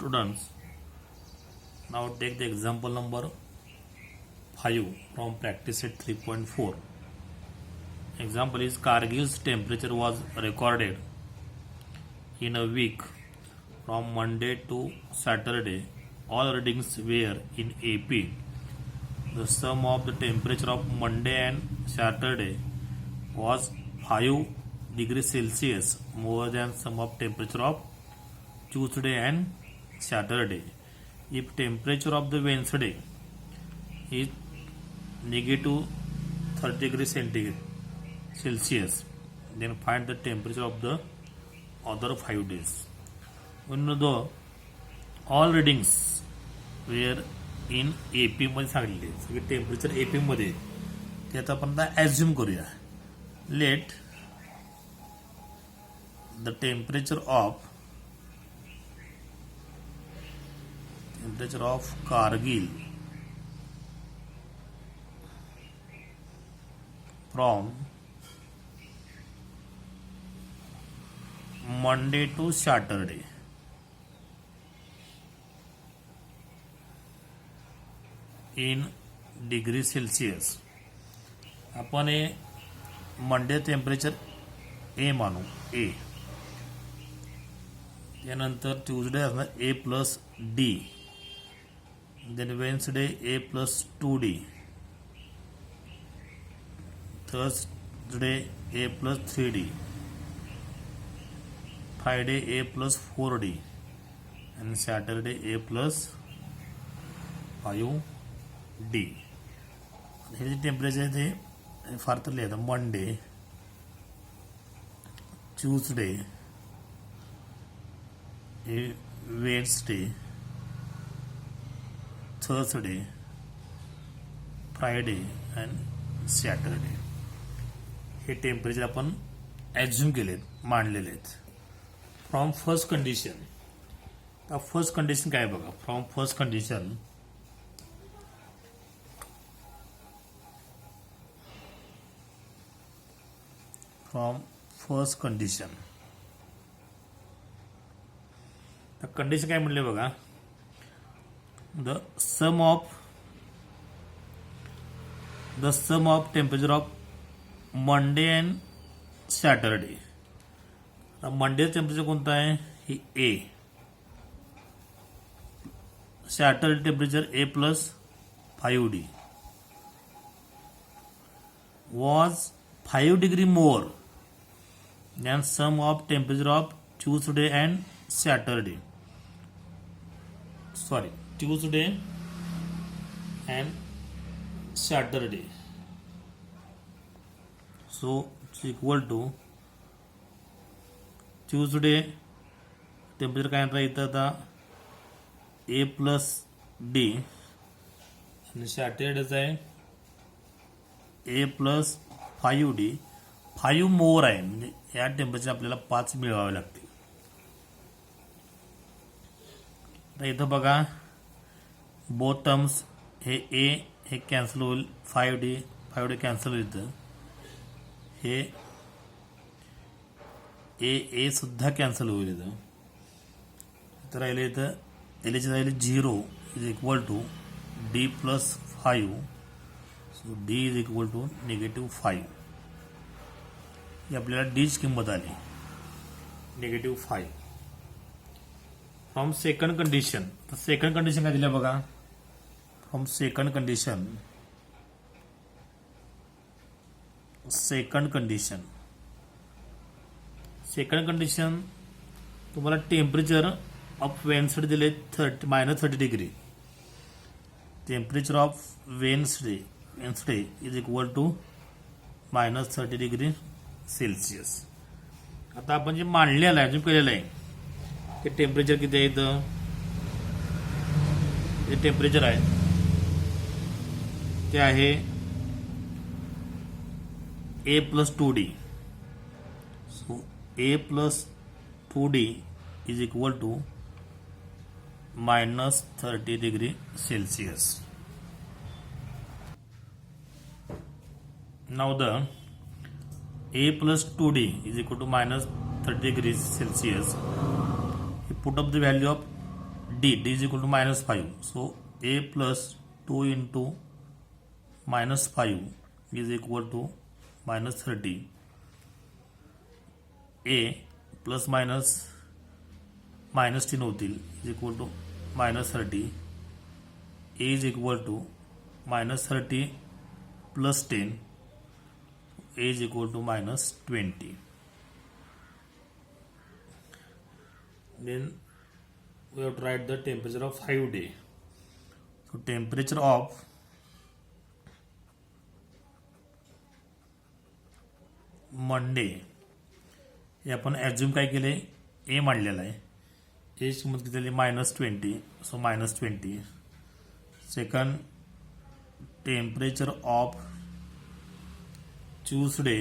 Students, now take the example number 5 from practice set 3.4. Example is Kargil's temperature was recorded in a week from Monday to Saturday. All readings were in AP. The sum of the temperature of Monday and Saturday was 5 degrees Celsius more than sum of temperature of Tuesday and Saturday. If temperature of the Wednesday is negative 30 degrees Celsius, then find the temperature of the other 5 days. When the all readings were in AP मध्ये सांगितले, सगळे temperature AP मध्ये, ते आता आपण assume करूया. Let the temperature of Kargil from Monday to Saturday in degree Celsius. आपण हे मंडे टेम्परेचर ए मानू, ए. त्यानंतर ट्यूजडे असणार ए plus D, then Wednesday A plus 2D, Thursday A plus 3D, Friday A plus 4D आणि Saturday ए plus 5D. हे जे temperature आहे ते फार तर लिहायचं. Monday, Tuesday, Wednesday, Thursday, Friday and Saturday. हे टेम्परेचर आपण ॲज्युम केलेत, मांडलेले आहेत. From first condition. आता फर्स्ट कंडिशन काय बघा. फ्रॉम फर्स्ट कंडिशन तर कंडिशन काय म्हणले बघा. The sum of temperature of Monday and Saturday. Monday temperature कोणतं आहे, ही A. Saturday temperature A plus 5D was 5 degree more than sum of temperature of Tuesday and Saturday. Tuesday and Saturday. So it's equal to Tuesday temperature काय राहतं आता ए plus D आणि सॅटरडेच आहे A plus 5D. 5 मोर आहे, म्हणजे या temperature आपल्याला 5 मिळवावे लागतील. तर इथं बघा बोथ टर्म्स, हे ए हे कॅन्सल होईल, 5D कॅन्सल होईल. इथं हे ए सुद्धा कॅन्सल होईल. इथं राहिले, इथं एलची राहिले 0 is equal to D plus 5. So D is equal to -5. ही आपल्याला डीची किंमत आली -5. From second condition. तर सेकंड कंडिशन काय दिलं बघा. फ्रॉम सेकंड कंडिशन तुम्हाला टेम्परेचर ऑफ वेन्सडे दिले -30 डिग्री. Temperature of Wednesday is equal to -30 degree Celsius. आता आपण जे मांडलेलं आहे, अजून केलेलं आहे, ते टेम्परेचर किती आहे. इथं जे टेम्परेचर आहे ते आहे A plus 2D. So A plus 2D is equal to -30 degree Celsius. Now the A plus 2D is equal to -30 degrees Celsius. You put up the value of D is equal to minus 5. So A plus 2 into minus 5 is equal to minus 30. A plus minus 10 होतील is equal to minus 30. A is equal to minus 30 plus 10. A is equal to minus 20. Then we have to write the temperature of 5 day. So temperature of Monday हे आपण assume काय केले ए मांडलेला आहे. एची किंमत किती झाली -20. So -20. Second temperature of Tuesday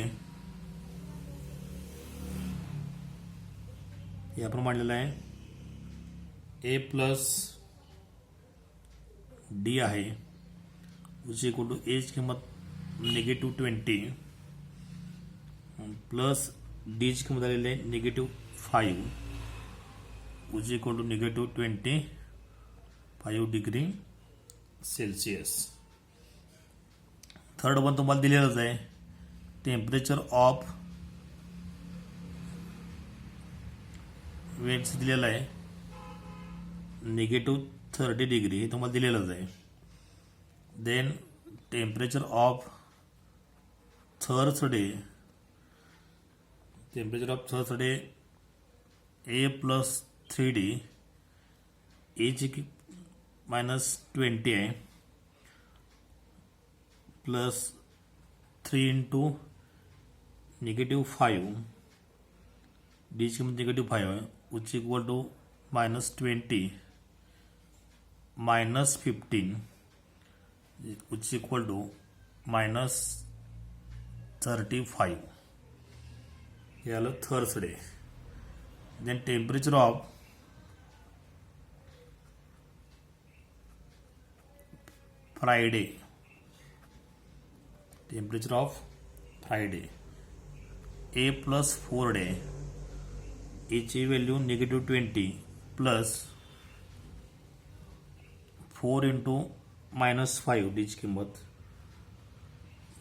हे आपण मांडलेलं आहे ए प्लस डी आहे विच इक्वल टू एची किंमत -20 प्लस डी ची किंमत आलेली आहे -5 which equal to -25 degree Celsius. Third one तुम्हाला दिलेलंच आहे टेम्परेचर ऑफ वेट्स दिलेलं आहे -30 डिग्री हे तुम्हाला दिलेलंच आहे. Then temperature of Thursday A plus 3D एची -20 आहे प्लस 3 इंटू -5 डी ची किंमत -5 आहे which equal to -20 -15 which equal to -35 हे आलं Thursday. Then temperature of Friday A plus 4 D एची व्हॅल्यू -20 प्लस 4 इंटू -5 डी ची किंमत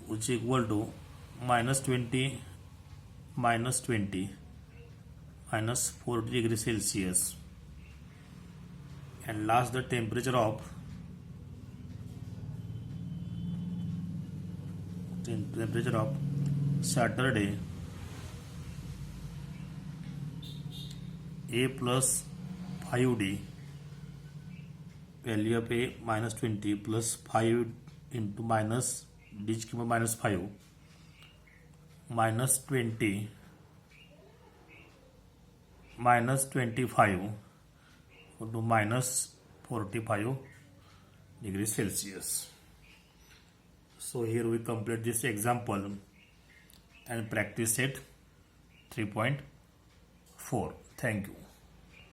which equal to -20 -40 degree Celsius. and last the temperature of Saturday A plus 5D value of A -20 plus 5 into minus D ची किंमत -5 -20 -25 to -45 degrees Celsius. So here we complete this example and practice set 3.4. Thank you.